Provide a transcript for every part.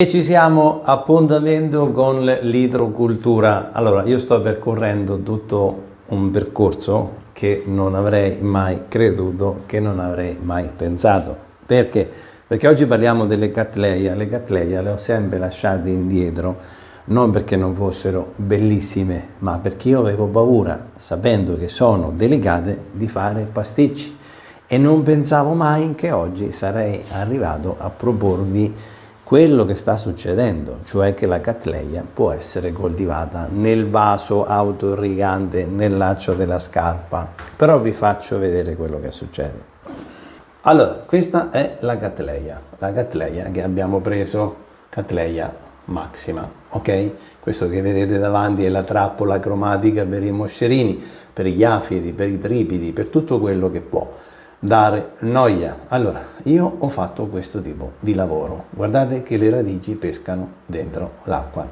E ci siamo, appuntamento con l'idrocultura. Allora, io sto percorrendo tutto un percorso che non avrei mai creduto, che non avrei mai pensato. Perché? Perché oggi parliamo delle Cattleya. Le Cattleya le ho sempre lasciate indietro, non perché non fossero bellissime, ma perché io avevo paura, sapendo che sono delicate, di fare pasticci. E non pensavo mai che oggi sarei arrivato a proporvi quello che sta succedendo, cioè che la Cattleya può essere coltivata nel vaso autoirrigante, nel laccio della scarpa, però vi faccio vedere quello che succede. Allora, questa è la Cattleya che abbiamo preso, Cattleya maxima, ok? Questo che vedete davanti è la trappola cromatica per i moscerini, per gli afidi, per i tripidi, per tutto quello che può dare noia. Allora, io ho fatto questo tipo di lavoro. Guardate che le radici pescano dentro l'acqua.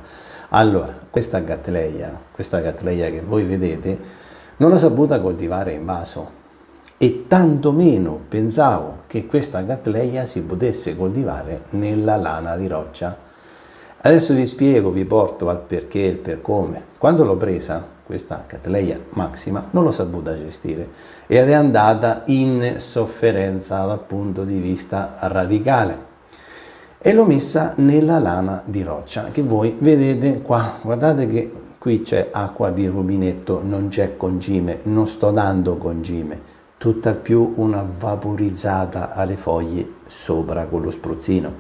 Allora, questa Cattleya che voi vedete, non l'ho saputa coltivare in vaso e tantomeno pensavo che questa Cattleya si potesse coltivare nella lana di roccia. Adesso vi spiego, vi porto al perché e il per come. Quando l'ho presa, questa Cattleya maxima, non l'ho saputa gestire ed è andata in sofferenza dal punto di vista radicale e l'ho messa nella lana di roccia che voi vedete qua. Guardate che qui c'è acqua di rubinetto, non c'è concime, non sto dando concime, tutt'al più una vaporizzata alle foglie sopra con lo spruzzino.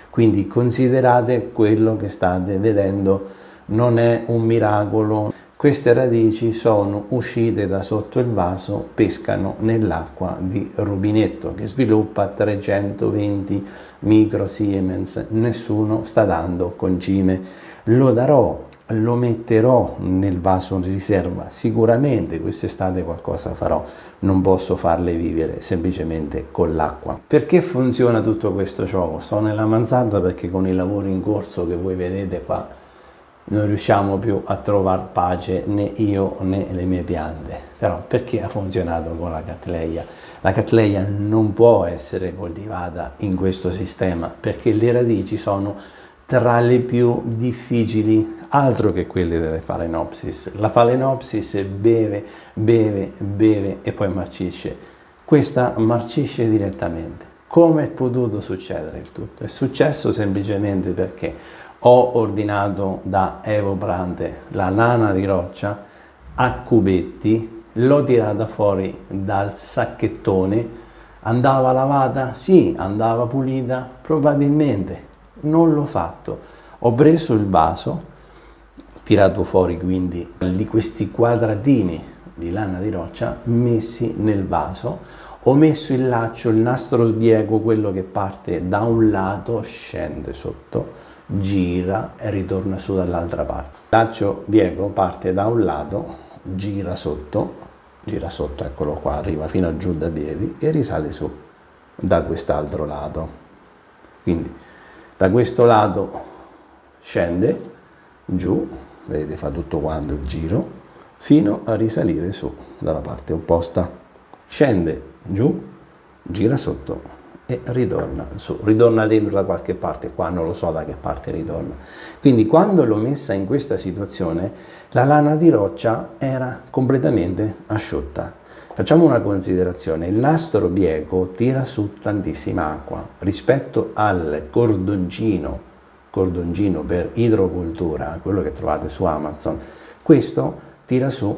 Quindi considerate quello che state vedendo, non è un miracolo. Queste radici sono uscite da sotto il vaso, pescano nell'acqua di rubinetto che sviluppa 320 microsiemens, nessuno sta dando concime. Lo darò, lo metterò nel vaso di riserva, sicuramente quest'estate qualcosa farò, non posso farle vivere semplicemente con l'acqua. Perché funziona tutto questo gioco? Sto nella mansarda perché con i lavori in corso che voi vedete qua non riusciamo più a trovare pace né io né le mie piante. Però perché ha funzionato con la Cattleya? La Cattleya non può essere coltivata in questo sistema perché le radici sono tra le più difficili, altro che quelle delle Phalaenopsis. La Phalaenopsis beve e poi marcisce. Questa marcisce direttamente. Come è potuto succedere il tutto? È successo semplicemente perché ho ordinato da Evoplante la lana di roccia a cubetti, l'ho tirata fuori dal sacchettone, andava lavata? Sì, andava pulita? Probabilmente. Non l'ho fatto. Ho preso il vaso, ho tirato fuori quindi questi quadratini di lana di roccia messi nel vaso, ho messo il laccio, il nastro sbiego, quello che parte da un lato, scende sotto, gira e ritorna su dall'altra parte. Il laccio biego parte da un lato, gira sotto, eccolo qua, arriva fino a giù da piedi e risale su da quest'altro lato. Quindi da questo lato scende giù, vedete, fa tutto quanto il giro, fino a risalire su dalla parte opposta. Scende giù, gira sotto e ritorna su, ritorna dentro da qualche parte, qua non lo so da che parte ritorna. Quindi quando l'ho messa in questa situazione, la lana di roccia era completamente asciutta. Facciamo una considerazione, il nastro biego tira su tantissima acqua rispetto al cordoncino per idrocultura, quello che trovate su Amazon, questo tira su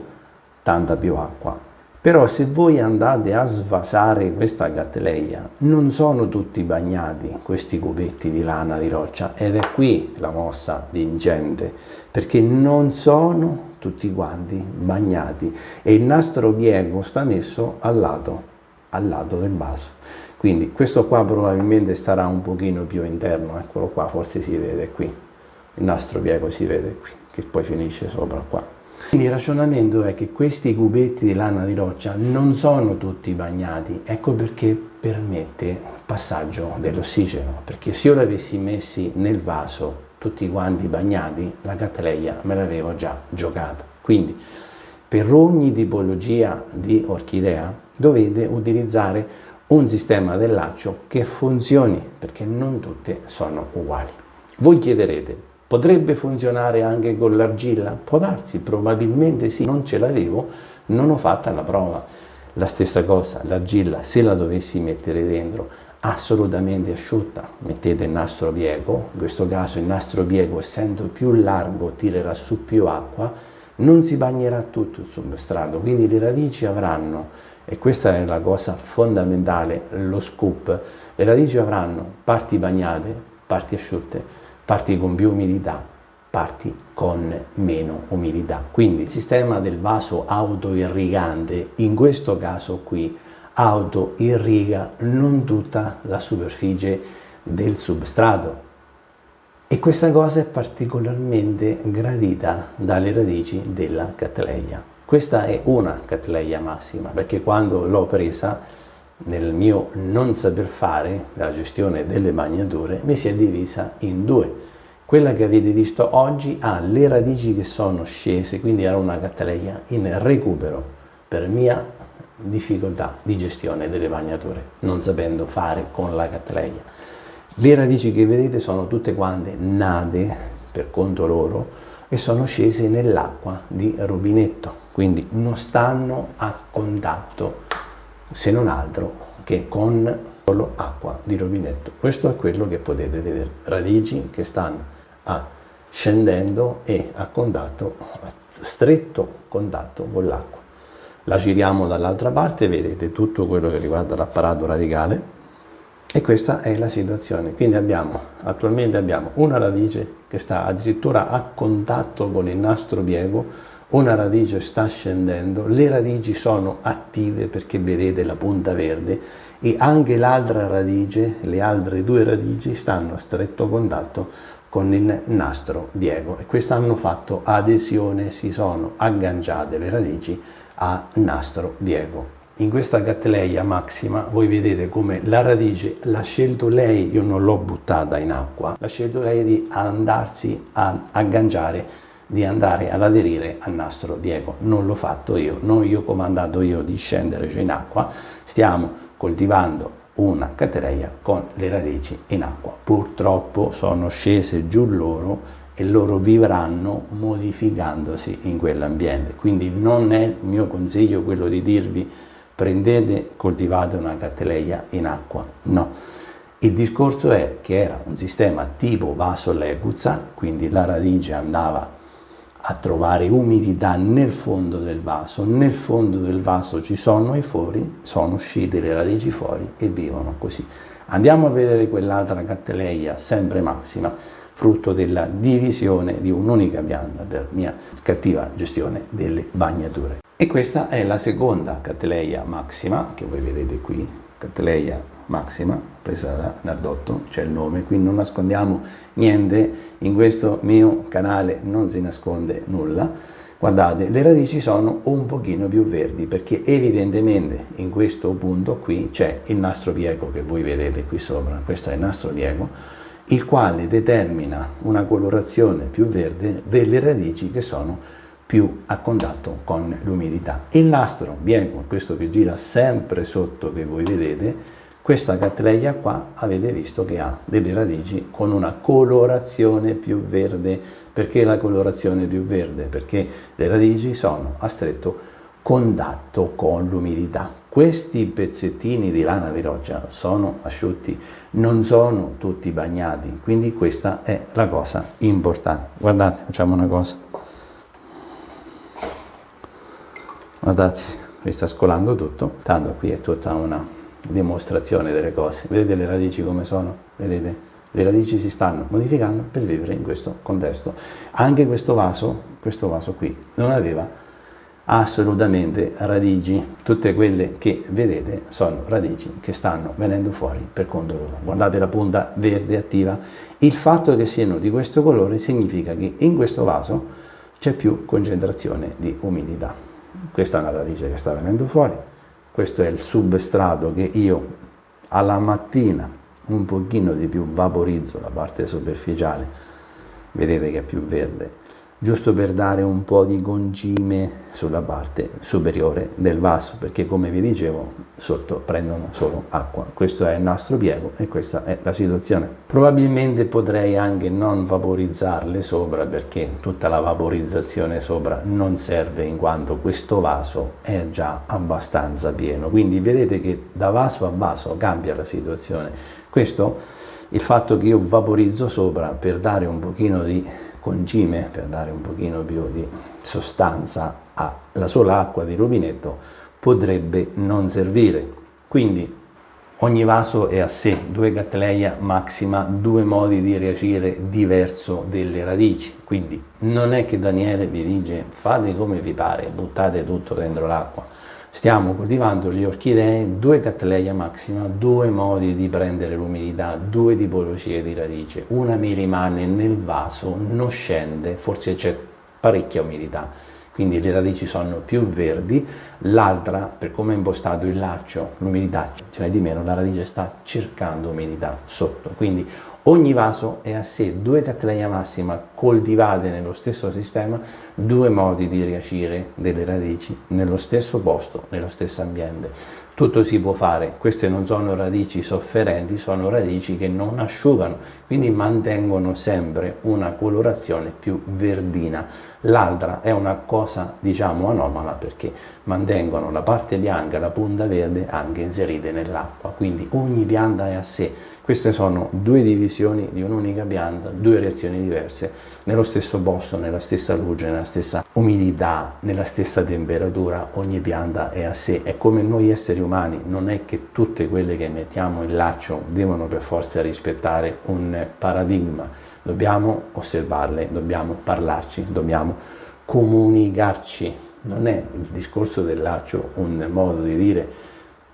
tanta più acqua. Però se voi andate a svasare questa Cattleya, non sono tutti bagnati questi cubetti di lana di roccia ed è qui la mossa vincente, perché non sono tutti quanti bagnati e il nastro biego sta messo al lato del vaso. Quindi questo qua probabilmente starà un pochino più interno, eccolo qua, forse si vede qui, il nastro biego si vede qui, che poi finisce sopra qua. Quindi il ragionamento è che questi cubetti di lana di roccia non sono tutti bagnati, ecco perché permette il passaggio dell'ossigeno, perché se io li avessi messi nel vaso tutti quanti bagnati, la Cattleya me l'avevo già giocata. Quindi per ogni tipologia di orchidea dovete utilizzare un sistema del laccio che funzioni, perché non tutte sono uguali. Voi chiederete, potrebbe funzionare anche con l'argilla? Può darsi, probabilmente sì, non ce l'avevo, non ho fatta la prova. La stessa cosa, l'argilla, se la dovessi mettere dentro, assolutamente asciutta, mettete il nastro biego, in questo caso il nastro biego essendo più largo tirerà su più acqua, non si bagnerà tutto il substrato, quindi le radici avranno, e questa è la cosa fondamentale, lo scoop, le radici avranno parti bagnate, parti asciutte, parti con più umidità, parti con meno umidità. Quindi il sistema del vaso autoirrigante, in questo caso qui, autoirriga non tutta la superficie del substrato. E questa cosa è particolarmente gradita dalle radici della Cattleya. Questa è una Cattleya massima, perché quando l'ho presa, nel mio non saper fare la gestione delle bagnature, mi si è divisa in due. Quella che avete visto oggi ha le radici che sono scese, quindi era una Cattleya in recupero per mia difficoltà di gestione delle bagnature, non sapendo fare con la Cattleya. Le radici che vedete sono tutte quante nate per conto loro e sono scese nell'acqua di rubinetto, quindi non stanno a contatto se non altro che con solo acqua di rubinetto. Questo è quello che potete vedere, radici che stanno scendendo e a contatto, a stretto contatto con l'acqua. La giriamo dall'altra parte, vedete tutto quello che riguarda l'apparato radicale. E questa è la situazione, quindi attualmente abbiamo una radice che sta addirittura a contatto con il nastro biego, una radice sta scendendo, le radici sono attive perché vedete la punta verde e anche l'altra radice, le altre due radici stanno a stretto contatto con il nastro biego e queste hanno fatto adesione, si sono agganciate le radici a nastro biego. In questa Cattleya massima voi vedete come la radice l'ha scelto lei, io non l'ho buttata in acqua, l'ha scelto lei di andarsi ad agganciare, di andare ad aderire al nastro biego. Non l'ho fatto io, non io ho comandato io di scendere giù in acqua, stiamo coltivando una Cattleya con le radici in acqua. Purtroppo sono scese giù loro e loro vivranno modificandosi in quell'ambiente. Quindi non è il mio consiglio quello di dirvi prendete, coltivate una Cattleya in acqua, no. Il discorso è che era un sistema tipo vaso Leguzza, quindi la radice andava a trovare umidità nel fondo del vaso ci sono i fori, sono uscite le radici fuori e vivono così. Andiamo a vedere quell'altra Cattleya, sempre massima, frutto della divisione di un'unica pianta per mia cattiva gestione delle bagnature. E questa è la seconda Cattleya massima, che voi vedete qui, Cattleya massima, presa da Nardotto, c'è il nome, qui non nascondiamo niente, in questo mio canale non si nasconde nulla. Guardate, le radici sono un pochino più verdi, perché evidentemente in questo punto qui c'è il nastro biego che voi vedete qui sopra, questo è il nastro biego, il quale determina una colorazione più verde delle radici che sono più a contatto con l'umidità. Il nastro biego, questo che gira sempre sotto che voi vedete, questa Cattleya qua avete visto che ha delle radici con una colorazione più verde. Perché la colorazione più verde? Perché le radici sono a stretto contatto con l'umidità. Questi pezzettini di lana di roccia sono asciutti, non sono tutti bagnati, quindi questa è la cosa importante. Guardate, facciamo una cosa. Guardate, qui sta scolando tutto, tanto qui è tutta una dimostrazione delle cose. Vedete le radici come sono? Vedete? Le radici si stanno modificando per vivere in questo contesto. Anche questo vaso qui non aveva assolutamente radici, tutte quelle che vedete sono radici che stanno venendo fuori per conto loro. Guardate la punta verde attiva, il fatto che siano di questo colore significa che in questo vaso c'è più concentrazione di umidità. Questa è una radice che sta venendo fuori, questo è il substrato che io alla mattina un pochino di più vaporizzo la parte superficiale, vedete che è più verde, giusto per dare un po' di concime sulla parte superiore del vaso, perché come vi dicevo sotto prendono solo acqua. Questo è il nastro piego e questa è la situazione. Probabilmente potrei anche non vaporizzarle sopra, perché tutta la vaporizzazione sopra non serve, in quanto questo vaso è già abbastanza pieno. Quindi vedete che da vaso a vaso cambia la situazione. Questo, il fatto che io vaporizzo sopra per dare un pochino di concime, per dare un pochino più di sostanza alla sola acqua di rubinetto, potrebbe non servire. Quindi ogni vaso è a sé, 2 Cattleya maxima, 2 modi di reagire diverso delle radici. Quindi non è che Daniele vi dice fate come vi pare, buttate tutto dentro l'acqua. Stiamo coltivando le orchidee, 2 Cattleya maxima, 2 modi di prendere l'umidità, 2 tipologie di radice. Una mi rimane nel vaso, non scende, forse c'è parecchia umidità, quindi le radici sono più verdi. L'altra, per come è impostato il laccio, l'umidità ce n'è di meno, la radice sta cercando umidità sotto. Quindi ogni vaso è a sé, 2 Cattleya massima coltivate nello stesso sistema, 2 modi di reagire delle radici nello stesso posto, nello stesso ambiente. Tutto si può fare. Queste non sono radici sofferenti, sono radici che non asciugano, quindi mantengono sempre una colorazione più verdina. L'altra è una cosa, diciamo, anomala, perché mantengono la parte bianca e la punta verde anche inserite nell'acqua. Quindi ogni pianta è a sé. Queste sono 2 divisioni di un'unica pianta, 2 reazioni diverse, nello stesso posto, nella stessa luce, nella stessa umidità, nella stessa temperatura. Ogni pianta è a sé. È come noi esseri umani, non è che tutte quelle che mettiamo in laccio devono per forza rispettare un paradigma. Dobbiamo osservarle, dobbiamo parlarci, dobbiamo comunicarci. Non è il discorso del laccio un modo di dire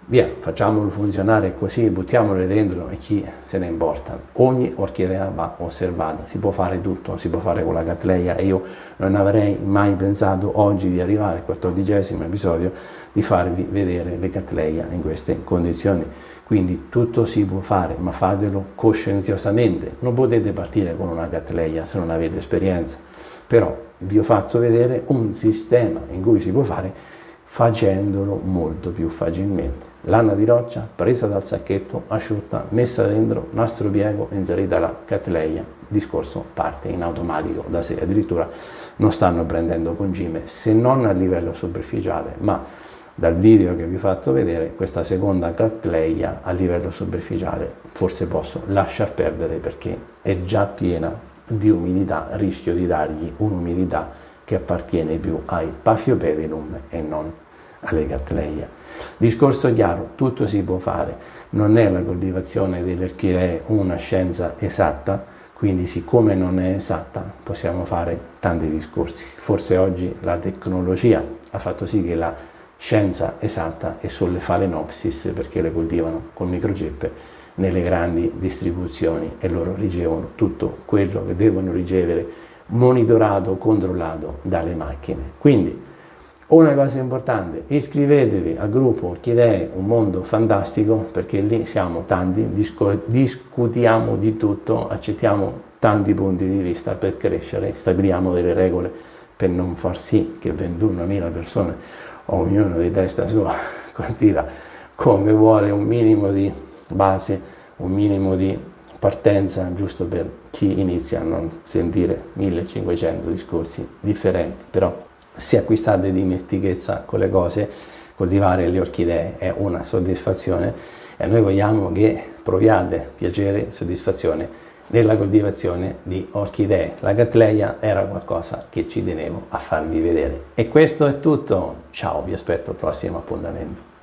via, facciamolo funzionare così, buttiamole dentro e chi se ne importa. Ogni orchidea va osservata, si può fare tutto, si può fare con la Cattleya, e io non avrei mai pensato oggi di arrivare al 14° episodio di farvi vedere le Cattleya in queste condizioni. Quindi tutto si può fare, ma fatelo coscienziosamente. Non potete partire con una Cattleya se non avete esperienza, però vi ho fatto vedere un sistema in cui si può fare facendolo molto più facilmente. Lana di roccia presa dal sacchetto, asciutta, messa dentro, nastro piego, inserita la Cattleya, discorso parte in automatico da sé. Addirittura non stanno prendendo concime, se non a livello superficiale, ma dal video che vi ho fatto vedere, questa seconda Cattleya a livello superficiale forse posso lasciar perdere, perché è già piena di umidità. Rischio di dargli un'umidità che appartiene più ai Paphiopedilum e non alle Cattleya. Discorso chiaro, tutto si può fare. Non è la coltivazione delle orchidee una scienza esatta, quindi siccome non è esatta possiamo fare tanti discorsi. Forse oggi la tecnologia ha fatto sì che la scienza esatta è sulle Phalaenopsis, perché le coltivano con microceppe nelle grandi distribuzioni e loro ricevono tutto quello che devono ricevere, monitorato, controllato dalle macchine. Quindi una cosa importante, iscrivetevi al gruppo Orchidee, un mondo fantastico, perché lì siamo tanti, discutiamo di tutto, accettiamo tanti punti di vista per crescere, stabiliamo delle regole per non far sì che 21.000 persone, ognuno di testa sua, coltiva come vuole, un minimo di base, un minimo di partenza, giusto per chi inizia a non sentire 1500 discorsi differenti. Però se acquistate dimestichezza con le cose, coltivare le orchidee è una soddisfazione, e noi vogliamo che proviate piacere e soddisfazione nella coltivazione di orchidee. La Cattleya era qualcosa che ci tenevo a farvi vedere. E questo è tutto. Ciao, vi aspetto al prossimo appuntamento.